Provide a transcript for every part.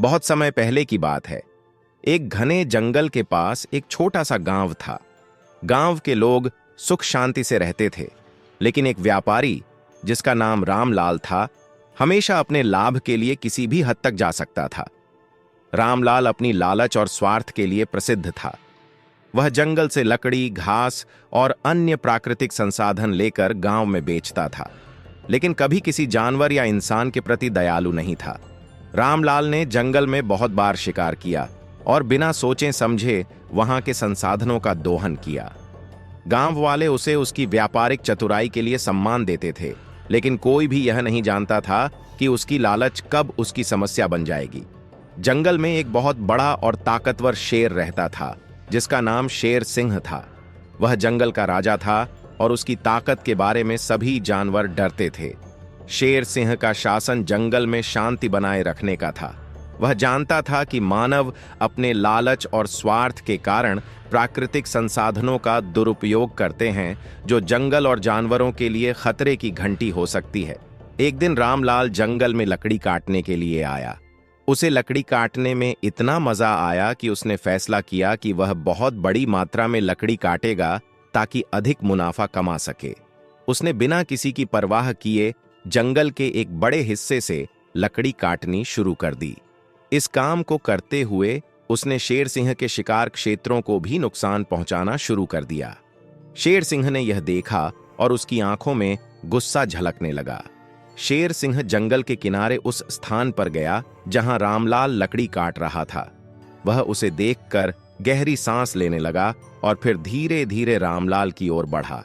बहुत समय पहले की बात है। एक घने जंगल के पास एक छोटा सा गांव था। गांव के लोग सुख शांति से रहते थे, लेकिन एक व्यापारी जिसका नाम रामलाल था, हमेशा अपने लाभ के लिए किसी भी हद तक जा सकता था। रामलाल अपनी लालच और स्वार्थ के लिए प्रसिद्ध था। वह जंगल से लकड़ी, घास और अन्य प्राकृतिक संसाधन लेकर गांव में बेचता था, लेकिन कभी किसी जानवर या इंसान के प्रति दयालु नहीं था। रामलाल ने जंगल में बहुत बार शिकार किया और बिना सोचे समझे वहां के संसाधनों का दोहन किया। गांव वाले उसे उसकी व्यापारिक चतुराई के लिए सम्मान देते थे, लेकिन कोई भी यह नहीं जानता था कि उसकी लालच कब उसकी समस्या बन जाएगी। जंगल में एक बहुत बड़ा और ताकतवर शेर रहता था, जिसका नाम शेर सिंह था। वह जंगल का राजा था और उसकी ताकत के बारे में सभी जानवर डरते थे। शेर सिंह का शासन जंगल में शांति बनाए रखने का था। वह जानता था कि मानव अपने लालच और स्वार्थ के कारण प्राकृतिक संसाधनों का दुरुपयोग करते हैं, जो जंगल और जानवरों के लिए खतरे की घंटी हो सकती है। एक दिन रामलाल जंगल में लकड़ी काटने के लिए आया। उसे लकड़ी काटने में इतना मजा आया कि उसने फैसला किया कि वह बहुत बड़ी मात्रा में लकड़ी काटेगा ताकि अधिक मुनाफा कमा सके। उसने बिना किसी की परवाह किए जंगल के एक बड़े हिस्से से लकड़ी काटनी शुरू कर दी। इस काम को करते हुए उसने शेर सिंह के शिकार क्षेत्रों को भी नुकसान पहुंचाना शुरू कर दिया। शेर सिंह ने यह देखा और उसकी आंखों में गुस्सा झलकने लगा। शेर सिंह जंगल के किनारे उस स्थान पर गया जहां रामलाल लकड़ी काट रहा था। वह उसे देखकर गहरी सांस लेने लगा और फिर धीरे धीरे रामलाल की ओर बढ़ा।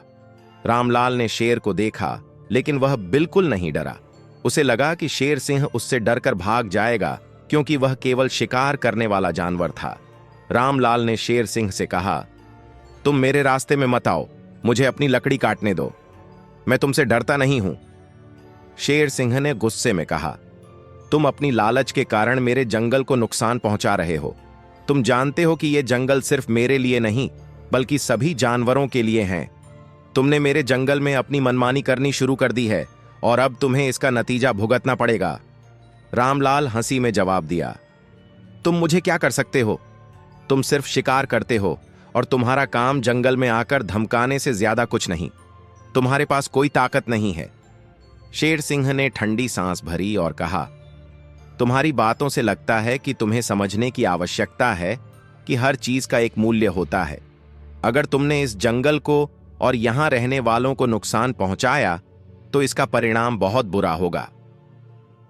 रामलाल ने शेर को देखा, लेकिन वह बिल्कुल नहीं डरा। उसे लगा कि शेर सिंह उससे डरकर भाग जाएगा, क्योंकि वह केवल शिकार करने वाला जानवर था। रामलाल ने शेर सिंह से कहा, तुम मेरे रास्ते में मत आओ, मुझे अपनी लकड़ी काटने दो, मैं तुमसे डरता नहीं हूं। शेर सिंह ने गुस्से में कहा, तुम अपनी लालच के कारण मेरे जंगल को नुकसान पहुंचा रहे हो। तुम जानते हो कि यह जंगल सिर्फ मेरे लिए नहीं, बल्कि सभी जानवरों के लिए है। तुमने मेरे जंगल में अपनी मनमानी करनी शुरू कर दी है और अब तुम्हें इसका नतीजा भुगतना पड़ेगा। रामलाल हंसी में जवाब दिया, तुम मुझे क्या कर सकते हो? तुम सिर्फ शिकार करते हो और तुम्हारा काम जंगल में आकर धमकाने से ज्यादा कुछ नहीं। तुम्हारे पास कोई ताकत नहीं है। शेर सिंह ने ठंडी सांस भरी और कहा, तुम्हारी बातों से लगता है कि तुम्हें समझने की आवश्यकता है कि हर चीज का एक मूल्य होता है। अगर तुमने इस जंगल को और यहां रहने वालों को नुकसान पहुंचाया तो इसका परिणाम बहुत बुरा होगा।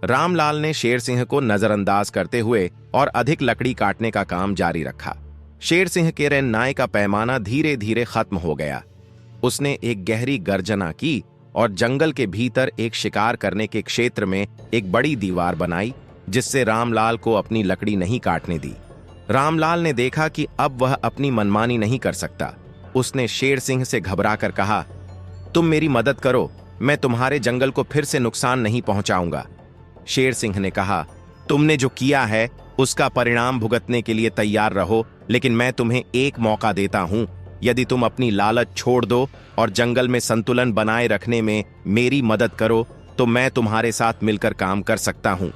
रामलाल ने शेर सिंह को नजरअंदाज करते हुए और अधिक लकड़ी काटने का काम जारी रखा। शेर सिंह के रहनाई का पैमाना धीरे धीरे खत्म हो गया। उसने एक गहरी गर्जना की और जंगल के भीतर एक शिकार करने के क्षेत्र में एक बड़ी दीवार बनाई, जिससे रामलाल को अपनी लकड़ी नहीं काटने दी। रामलाल ने देखा कि अब वह अपनी मनमानी नहीं कर सकता। उसने शेर सिंह से घबराकर कहा, तुम मेरी मदद करो, मैं तुम्हारे जंगल को फिर से नुकसान नहीं पहुंचाऊंगा। शेर सिंह ने कहा, तुमने जो किया है उसका परिणाम भुगतने के लिए तैयार रहो, लेकिन मैं तुम्हें एक मौका देता हूं। यदि तुम अपनी लालच छोड़ दो और जंगल में संतुलन बनाए रखने में मेरी मदद करो तो मैं तुम्हारे साथ मिलकर काम कर सकता हूं।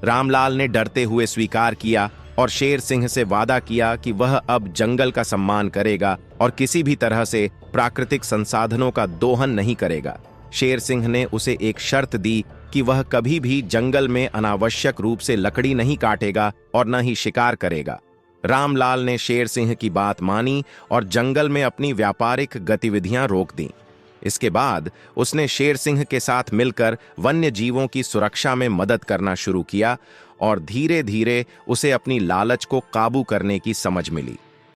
रामलाल ने डरते हुए स्वीकार किया और शेर सिंह से वादा किया कि वह अब जंगल का सम्मान करेगा और किसी भी तरह से प्राकृतिक संसाधनों का दोहन नहीं करेगा। शेर सिंह ने उसे एक शर्त दी कि वह कभी भी जंगल में अनावश्यक रूप से लकड़ी नहीं काटेगा और न ही शिकार करेगा। रामलाल ने शेर सिंह की बात मानी और जंगल में अपनी व्यापारिक गतिविधियां रोक दी। इसके बाद उसने शेर सिंह के साथ मिलकर वन्य जीवों की सुरक्षा में मदद करना शुरू किया और धीरे धीरे उसे अपनी लालच को काबू करने की समझ मिली।